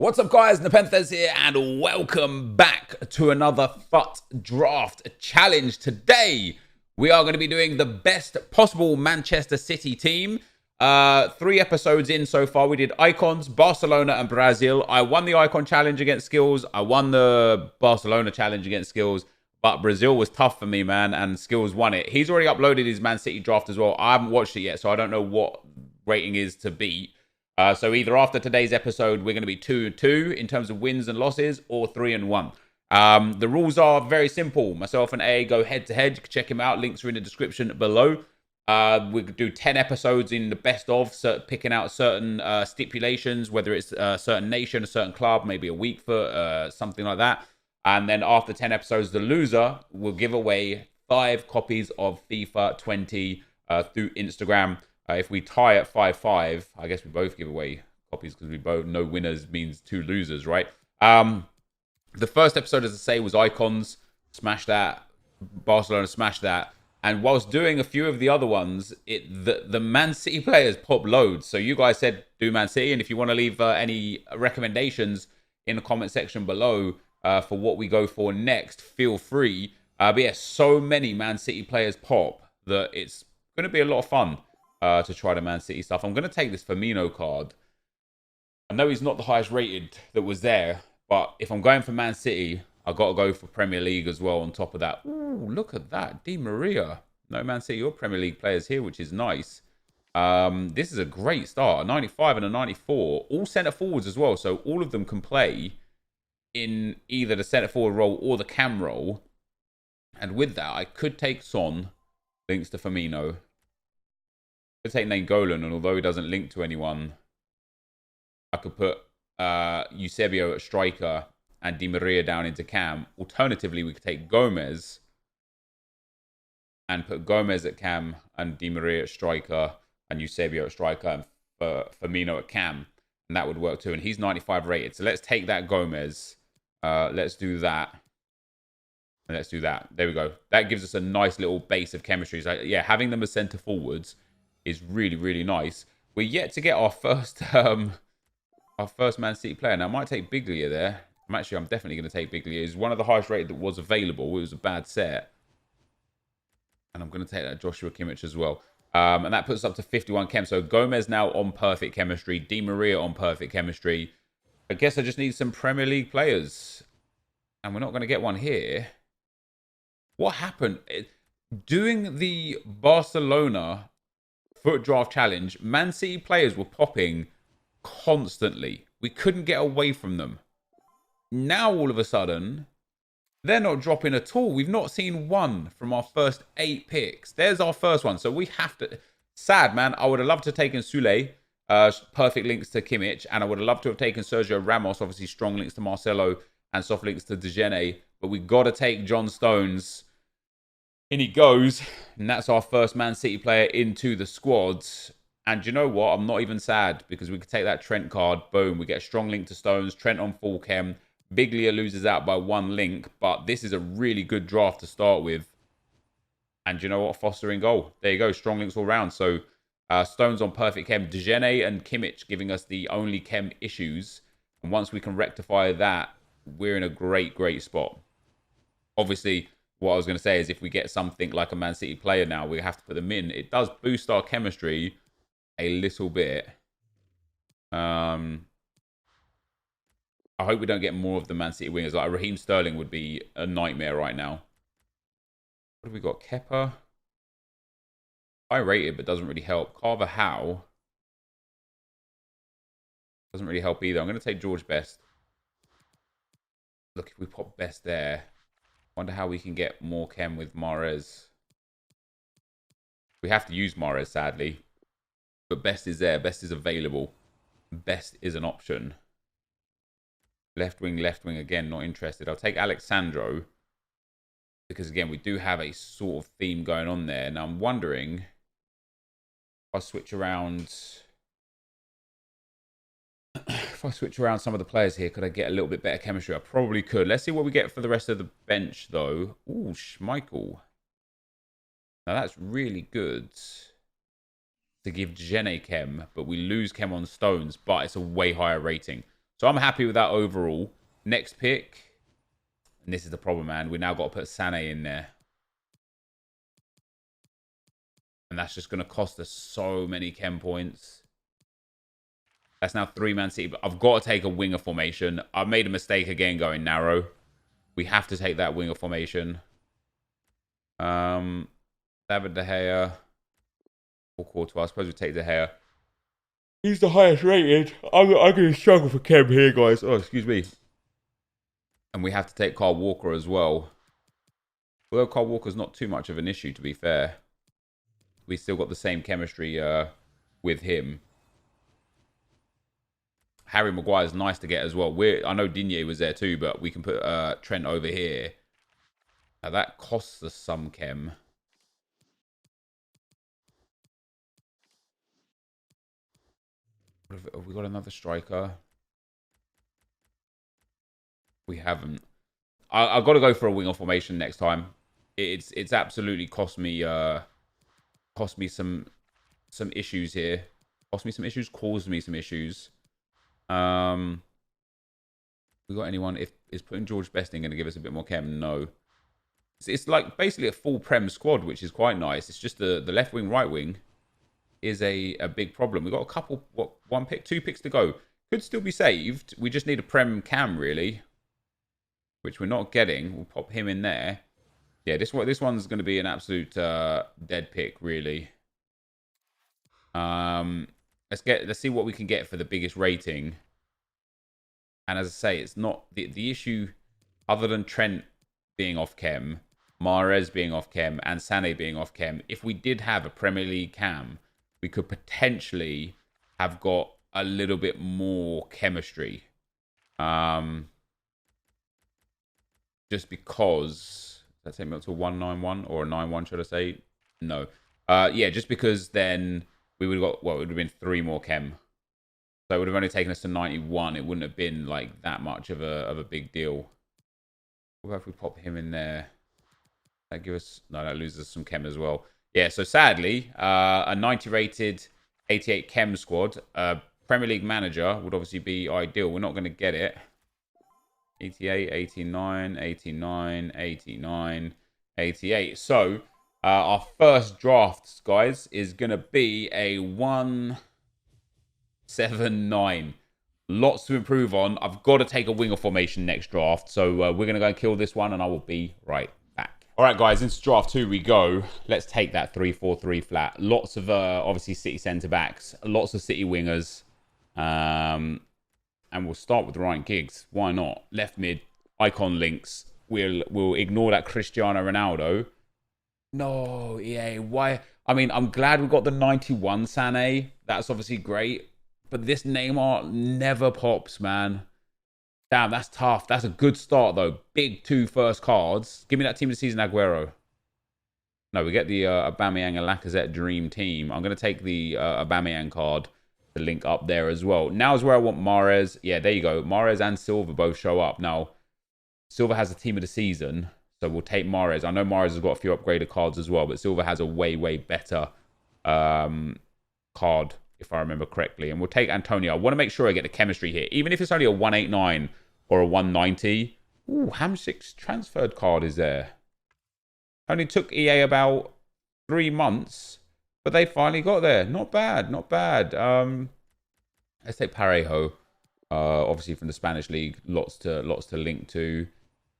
What's up, guys? NepentheZ here, and welcome back to another FUT draft challenge. Today, we are going to be doing the best possible Manchester City team. 3 episodes in so far. We did Icons, Barcelona, and Brazil. I won the Icon challenge against Skills. I won the Barcelona challenge against Skills. But Brazil was tough for me, man, and Skills won it. He's already uploaded his Man City draft as well. I haven't watched it yet, so I don't know what rating is to beat. So either after today's episode, we're going to be 2-2 in terms of wins and losses, or 3-1. The rules are very simple. Myself and A go head-to-head. You can check him out. Links are in the description below. We could do 10 episodes in the best of, picking out certain stipulations, whether it's a certain nation, a certain club, maybe a weak foot, something like that. And then after 10 episodes, the loser will give away 5 copies of FIFA 20 through Instagram. If we tie at 5-5, I guess we both give away copies because we both know winners means 2 losers, right? The first episode, as I say, was Icons. Smash that. Barcelona smashed that. And whilst doing a few of the other ones, the Man City players pop loads. So you guys said do Man City. And if you want to leave any recommendations in the comment section below for what we go for next, feel free. But yeah, so many Man City players pop that it's going to be a lot of fun. To try the Man City stuff. I'm going to take this Firmino card. I know he's not the highest rated that was there, but if I'm going for Man City, I've got to go for Premier League as well on top of that. Ooh, look at that. Di Maria. No Man City or Premier League players here, which is nice. This is a great start. A 95 and a 94. All centre forwards as well, so all of them can play in either the centre forward role or the cam role. And with that, I could take Son, links to Firmino. I could take Nainggolan, and although he doesn't link to anyone, I could put Eusebio at striker and Di Maria down into cam. Alternatively, we could take Gomez and put Gomez at cam and Di Maria at striker and Eusebio at striker and Firmino at cam. And that would work too. And he's 95 rated. So let's take that Gomez. Let's do that. And let's do that. There we go. That gives us a nice little base of chemistry. So yeah, having them as centre forwards is really, really nice. We're yet to get our first Man City player. Now, I might take Biglia there. I'm definitely going to take Biglia. He's one of the highest rated that was available. It was a bad set. And I'm going to take that Joshua Kimmich as well. And that puts us up to 51 chem. So Gomez now on perfect chemistry. Di Maria on perfect chemistry. I guess I just need some Premier League players. And we're not going to get one here. What happened? Doing the Barcelona FUT draft challenge, Man City players were popping constantly. We couldn't get away from them. Now all of a sudden, they're not dropping at all. We've not seen one from our first 8 picks. There's our first one. So we have to... Sad, man. I would have loved to have taken Sule. Perfect links to Kimmich. And I would have loved to have taken Sergio Ramos. Obviously, strong links to Marcelo and soft links to DeGene. But we got to take John Stones. In he goes, and that's our first Man City player into the squads. And you know what? I'm not even sad because we could take that Trent card. Boom. We get a strong link to Stones. Trent on full chem. Biglia loses out by 1 link, but this is a really good draft to start with. And you know what? Foster in goal. There you go. Strong links all round. So Stones on perfect chem. DeGene and Kimmich giving us the only chem issues. And once we can rectify that, we're in a great, great spot. Obviously, what I was going to say is if we get something like a Man City player now, we have to put them in. It does boost our chemistry a little bit. I hope we don't get more of the Man City wingers. Like Raheem Sterling would be a nightmare right now. What have we got? Kepa. High rated, but doesn't really help. Carver Howe. Doesn't really help either. I'm going to take George Best. Look, if we pop Best there... Wonder how we can get more chem with Mahrez. We have to use Mahrez, sadly. But Best is there. Best is available. Best is an option. Left wing again. Not interested. I'll take Alexandro. Because, again, we do have a sort of theme going on there. Now, I'm wondering if I switch around... If I switch around some of the players here, could I get a little bit better chemistry? I probably could. Let's see what we get for the rest of the bench, though. Ooh, Schmeichel. Now, that's really good to give Gene chem, but we lose chem on Stones, but it's a way higher rating. So I'm happy with that overall. Next pick. And this is the problem, man. We now got to put Sané in there. And that's just going to cost us so many chem points. That's now 3-man City. But I've got to take a winger formation. I've made a mistake again going narrow. We have to take that winger formation. David De Gea. Or Courtois. I suppose we take De Gea. He's the highest rated. I'm going to struggle for chem here, guys. Oh, excuse me. And we have to take Kyle Walker as well. Although Kyle Walker's not too much of an issue, to be fair. We still got the same chemistry with him. Harry Maguire's nice to get as well. I know Digne was there too, but we can put Trent over here. Now that costs us some chem. Have we got another striker? We haven't. I've got to go for a winger formation next time. It's absolutely cost me some issues here. Cost me some issues. Caused me some issues. We got anyone? Is putting George Besting going to give us a bit more chem? No. It's like basically a full Prem squad, which is quite nice. It's just the left wing, right wing is a big problem. We've got a couple, two picks to go. Could still be saved. We just need a Prem cam, really, which we're not getting. We'll pop him in there. Yeah, this one's going to be an absolute dead pick, really. Let's see what we can get for the biggest rating. And as I say, it's not the issue, other than Trent being off chem, Mahrez being off chem, and Sané being off chem. If we did have a Premier League cam, we could potentially have got a little bit more chemistry. Just because that take me up to a 191 or a 91, should I say? No. Yeah, just because then we would have got, well, it would have been 3 more chem. So it would have only taken us to 91. It wouldn't have been like that much of a big deal. What about if we pop him in there? That give us, no, that loses us some chem as well. Yeah, so sadly, a 90 rated 88 chem squad, Premier League manager would obviously be ideal. We're not going to get it. 88, 89, 89, 89, 88. So our first draft, guys, is going to be a 179. Lots to improve on. I've got to take a winger formation next draft. So we're going to go and kill this one, and I will be right back. All right, guys, into draft 2 we go. Let's take that 3-4-3 flat. Lots of, obviously, City centre-backs. Lots of City wingers. And we'll start with Ryan Giggs. Why not? Left mid, icon links. We'll ignore that Cristiano Ronaldo. No, EA, why? I mean, I'm glad we got the 91 Sané. That's obviously great. But this Neymar never pops, man. Damn, that's tough. That's a good start, though. Big 2 first cards. Give me that team of the season, Aguero. No, we get the Aubameyang and Lacazette dream team. I'm going to take the Aubameyang card to link up there as well. Now is where I want Mahrez. Yeah, there you go. Mahrez and Silva both show up. Now, Silva has the team of the season, so we'll take Mahrez. I know Mahrez has got a few upgraded cards as well, but Silva has a way, way better card, if I remember correctly. And we'll take Antonio. I want to make sure I get the chemistry here. Even if it's only a 189 or a 190. Ooh, Hamsik's transferred card is there. Only took EA about 3 months, but they finally got there. Not bad, not bad. Let's take Parejo. Obviously from the Spanish league. Lots to link to.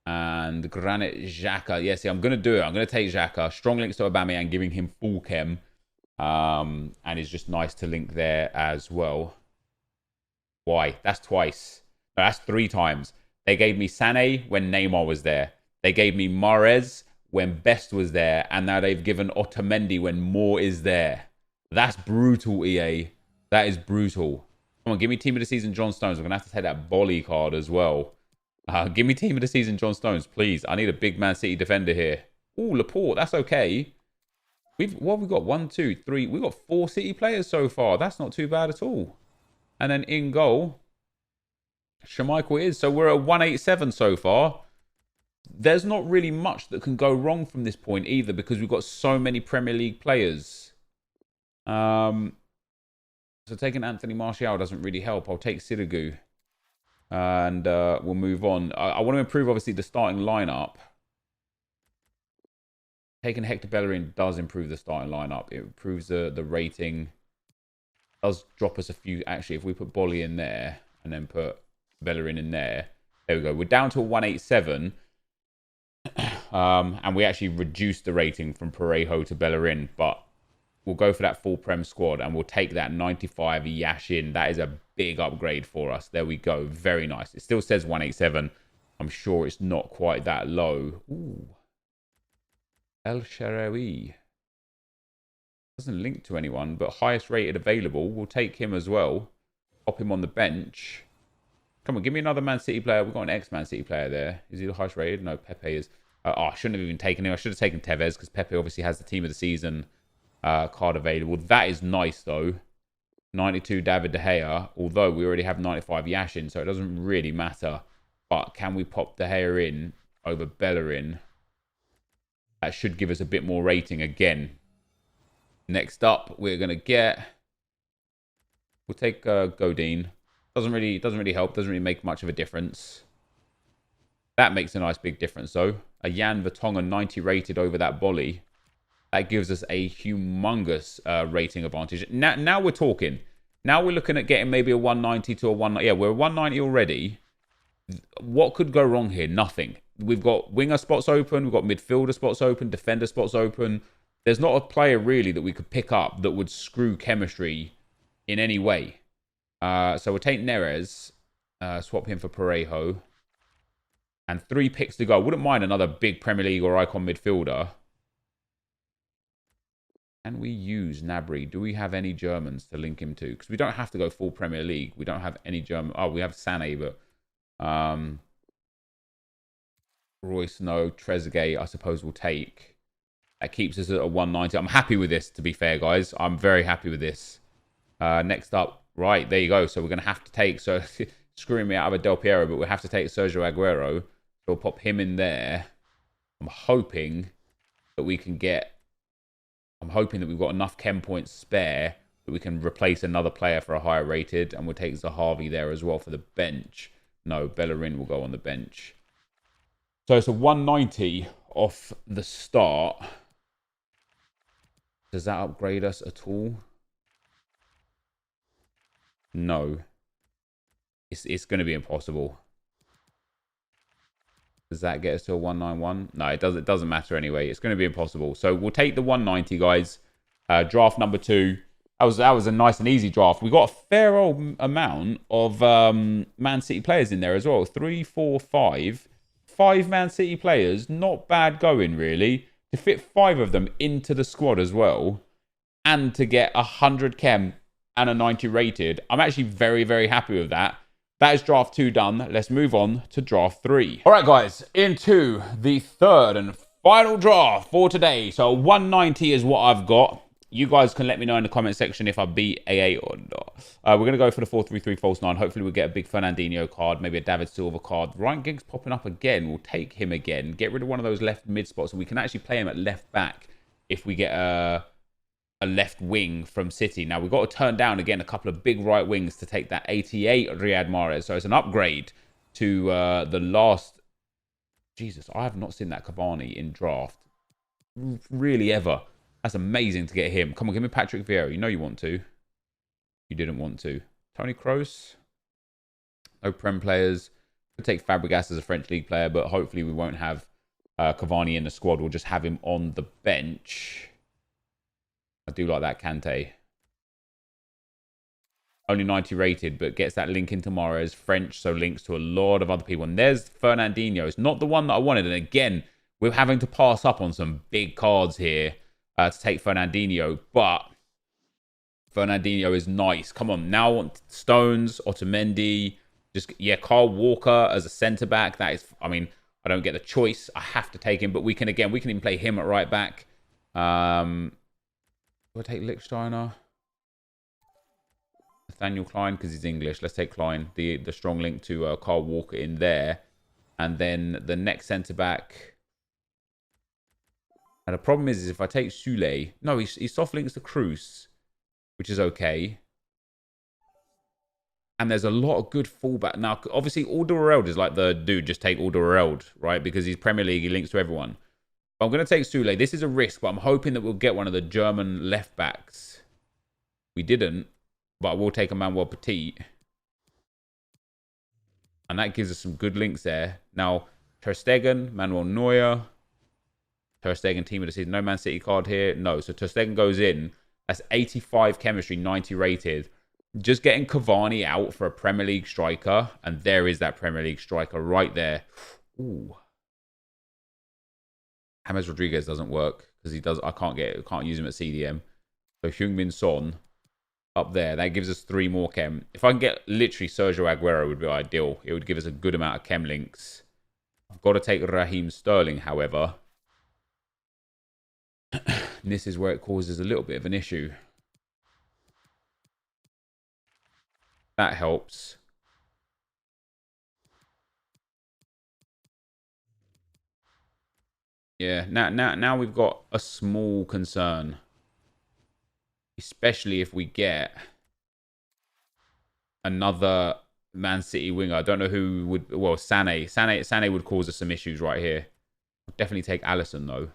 And Granit Xhaka. Yeah, see, I'm going to do it. I'm going to take Xhaka. Strong links to Aubameyang, giving him full chem. And it's just nice to link there as well. Why? That's twice. No, that's 3 times. They gave me Sané when Neymar was there. They gave me Mahrez when Best was there. And now they've given Otamendi when Moore is there. That's brutal, EA. That is brutal. Come on, give me team of the season, John Stones. I'm going to have to take that Bolly card as well. Give me team of the season, John Stones, please. I need a big Man City defender here. Ooh, Laporte. That's okay. What have we got? 1, 2, 3. We've got 4 City players so far. That's not too bad at all. And then in goal, Schmeichel is. So we're at 187 so far. There's not really much that can go wrong from this point either, because we've got so many Premier League players. So taking Anthony Martial doesn't really help. I'll take Sirigu. And we'll move on. I want to improve, obviously, the starting lineup. Taking Hector Bellerin does improve the starting lineup. It improves the rating. Does drop us a few. Actually, if we put Bolly in there and then put Bellerin in there. There we go. We're down to a 187. And we actually reduced the rating from Parejo to Bellerin. But we'll go for that full Prem squad. And we'll take that 95 Yashin. That is a big upgrade for us. There we go. Very nice. It still says 187. I'm sure it's not quite that low. Ooh. El Shaarawy. Doesn't link to anyone, but highest rated available. We'll take him as well. Pop him on the bench. Come on, give me another Man City player. We've got an ex-Man City player there. Is he the highest rated? No, Pepe is. I shouldn't have even taken him. I should have taken Tevez because Pepe obviously has the team of the season card available. That is nice, though. 92 David De Gea, although we already have 95 Yashin, so it doesn't really matter. But can we pop De Gea in over Bellerin? That should give us a bit more rating again. Next up, we're going to get... We'll take Godin. Doesn't really help. Doesn't really make much of a difference. That makes a nice big difference, though. A Jan Vertonghen 90 rated over that Bolly. That gives us a humongous rating advantage. Now we're talking. Now we're looking at getting maybe a 190 to a 190. Yeah, we're 190 already. What could go wrong here? Nothing. We've got winger spots open. We've got midfielder spots open. Defender spots open. There's not a player really that we could pick up that would screw chemistry in any way. So we'll take Neres. Swap him for Parejo. And 3 picks to go. Wouldn't mind another big Premier League or icon midfielder. Can we use Gnabry? Do we have any Germans to link him to? Because we don't have to go full Premier League. We don't have any German. Oh, we have Sané, but... Royce, no. Trezeguet, I suppose we'll take. That keeps us at a 190. I'm happy with this, to be fair, guys. I'm very happy with this. Next up, right, there you go. So we're going to have to take... So screwing me out of a Del Piero, but we'll have to take Sergio Aguero. So we'll pop him in there. I'm hoping that we can get... I'm hoping that we've got enough chem points spare that we can replace another player for a higher rated. And we'll take Zahavi there as well for the bench. No, Bellerin will go on the bench. So it's a 190 off the start. Does that upgrade us at all? No. It's going to be impossible. Does that get us to a 191? No, it doesn't matter anyway. It's going to be impossible. So we'll take the 190, guys. Draft number 2. That was a nice and easy draft. We got a fair old amount of Man City players in there as well. 3, 4, 5. 5 Man City players. Not bad going, really. To fit 5 of them into the squad as well. And to get 100 chem and a 90 rated. I'm actually very, very happy with that. That is draft 2 done. Let's move on to draft 3. All right, guys. Into the third and final draft for today. So 190 is what I've got. You guys can let me know in the comment section if I beat AA or not. We're going to go for the 4-3-3 false 9. Hopefully we'll get a big Fernandinho card. Maybe a David Silva card. Ryan Giggs popping up again. We'll take him again. Get rid of one of those left mid spots. And we can actually play him at left back if we get a left wing from City. Now, we've got to turn down, again, a couple of big right wings to take that 88 Riyad Mahrez. So it's an upgrade to the last... Jesus, I have not seen that Cavani in draft. Really, ever. That's amazing to get him. Come on, give me Patrick Vieira. You know you want to. You didn't want to. Toni Kroos. No Prem players. Could take Fabregas as a French league player, but hopefully we won't have Cavani in the squad. We'll just have him on the bench. I do like that Kante. Only 90 rated, but gets that link into Mahrez. French, so links to a lot of other people. And there's Fernandinho. It's not the one that I wanted. And again, we're having to pass up on some big cards here to take Fernandinho. But Fernandinho is nice. Come on. Now I want Stones, Otamendi. Just, yeah, Kyle Walker as a centre-back. That is, I mean, I don't get the choice. I have to take him. But we can even play him at right back. Do I take Lichtsteiner? Nathaniel Klein, because he's English. Let's take Klein. The strong link to Kyle Walker in there. And then the next centre-back. And the problem is if I take Sule... No, he soft links to Cruz, which is okay. And there's a lot of good fullback. Now, obviously, Alderweireld is like the dude, just take Alderweireld, right? Because he's Premier League, he links to everyone. But I'm going to take Sule. This is a risk, but I'm hoping that we'll get one of the German left backs. We didn't, but I will take a Manuel Petit. And that gives us some good links there. Now, Ter Stegen, Manuel Neuer. Ter Stegen, team of the season. No Man City card here. No, so Ter Stegen goes in. That's 85 chemistry, 90 rated. Just getting Cavani out for a Premier League striker. And there is that Premier League striker right there. Ooh. James Rodriguez doesn't work because he does. I can't use him at CDM. So Heung-min Son up there. That gives us 3 more chem. If I can get literally Sergio Aguero would be ideal. It would give us a good amount of chem links. I've got to take Raheem Sterling, however. This is where it causes a little bit of an issue. That helps. Yeah, now we've got a small concern. Especially if we get another Man City winger. I don't know who would... Well, Sané would cause us some issues right here. I'll definitely take Alisson, though.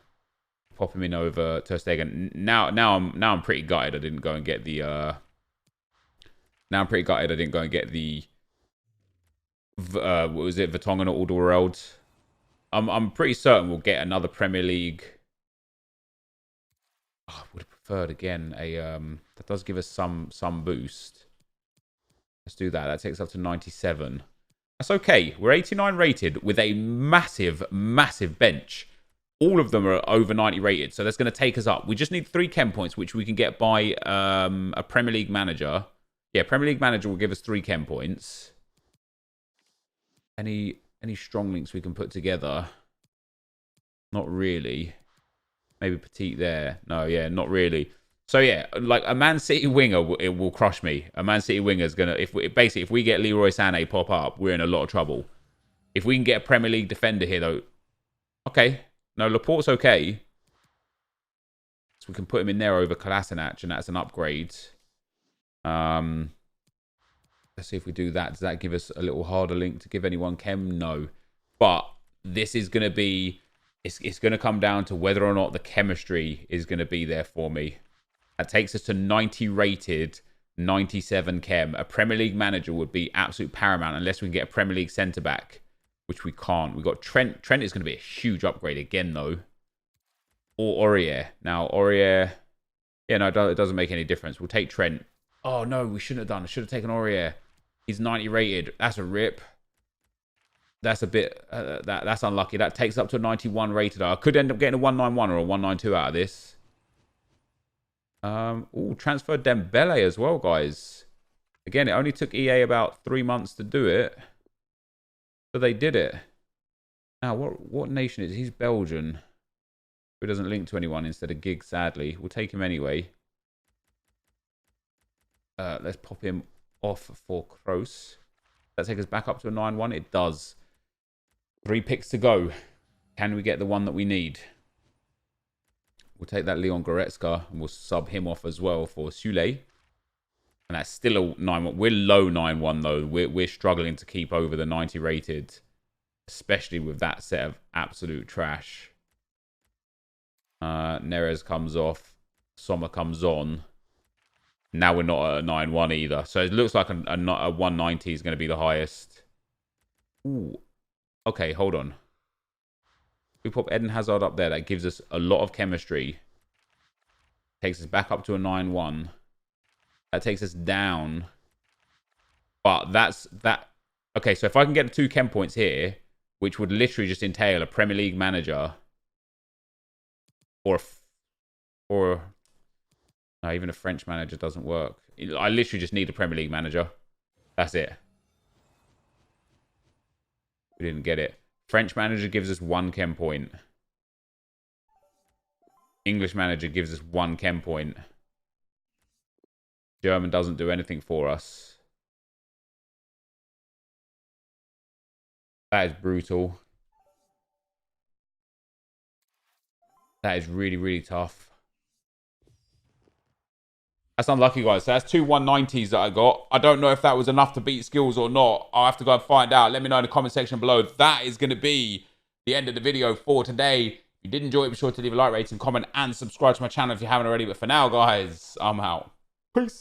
Pop him in over Ter Stegen. Now I'm pretty gutted I didn't go and get the... Now I'm pretty gutted I didn't go and get the... what was it? Vertonghen or Alderweireld. I'm pretty certain we'll get another Premier League... Oh, I would have preferred, again, a... that does give us some boost. Let's do that. That takes up to 97. That's okay. We're 89 rated with a massive, massive bench. All of them are over 90 rated, so that's going to take us up. We just need 3 chem points, which we can get by a Premier League manager. Yeah, Premier League manager will give us 3 chem points. Any strong links we can put together? Not really. Maybe Petit there. No, yeah, not really. So yeah, like a Man City winger, it will crush me. A Man City winger is gonna, if we get Leroy Sané pop up, we're in a lot of trouble. If we can get a Premier League defender here, though, okay. No, Laporte's okay. So we can put him in there over Kolasinac, and that's an upgrade. Let's see if we do that. Does that give us a little harder link to give anyone chem? No. But this is going to be... It's going to come down to whether or not the chemistry is going to be there for me. That takes us to 90 rated, 97 chem. A Premier League manager would be absolute paramount unless we can get a Premier League centre-back, which we can't. We've got Trent. Trent is going to be a huge upgrade again, though. Or Aurier. Now, Aurier... Yeah, no, it doesn't make any difference. We'll take Trent. Oh, no, we shouldn't have done. I should have taken Aurier. He's 90 rated. That's a rip. That's a bit... that's unlucky. That takes up to a 91 rated. I could end up getting a 191 or a 192 out of this. Transfer Dembele as well, guys. Again, it only took EA about 3 months to do it. So they did it. Now, what nation is he? He's Belgian. Who doesn't link to anyone instead of Gig, sadly. We'll take him anyway. Let's pop him off for Kroos. That take us back up to a 9-1? It does. 3 picks to go. Can we get the one that we need? We'll take that Leon Goretzka and we'll sub him off as well for Sule. And that's still a 9-1. We're low 9-1 though. We're struggling to keep over the 90 rated. Especially with that set of absolute trash. Neres comes off. Sommer comes on. Now we're not at a 9-1 either. So it looks like a 190 is going to be the highest. Ooh. Okay, hold on. We pop Eden Hazard up there. That gives us a lot of chemistry. Takes us back up to a 9-1. That takes us down. But that's... that. Okay, so if I can get the 2 chem points here, which would literally just entail a Premier League manager... Or no, even a French manager doesn't work. I literally just need a Premier League manager. That's it. We didn't get it. French manager gives us 1 chem point. English manager gives us 1 chem point. German doesn't do anything for us. That is brutal. That is really, really tough. That's unlucky, guys. So that's two 190s that I got. I don't know if that was enough to beat skills or not. I'll have to go and find out. Let me know in the comment section below. That is going to be the end of the video for today. If you did enjoy it, be sure to leave a like, rating, comment, and subscribe to my channel if you haven't already. But for now, guys, I'm out. Peace.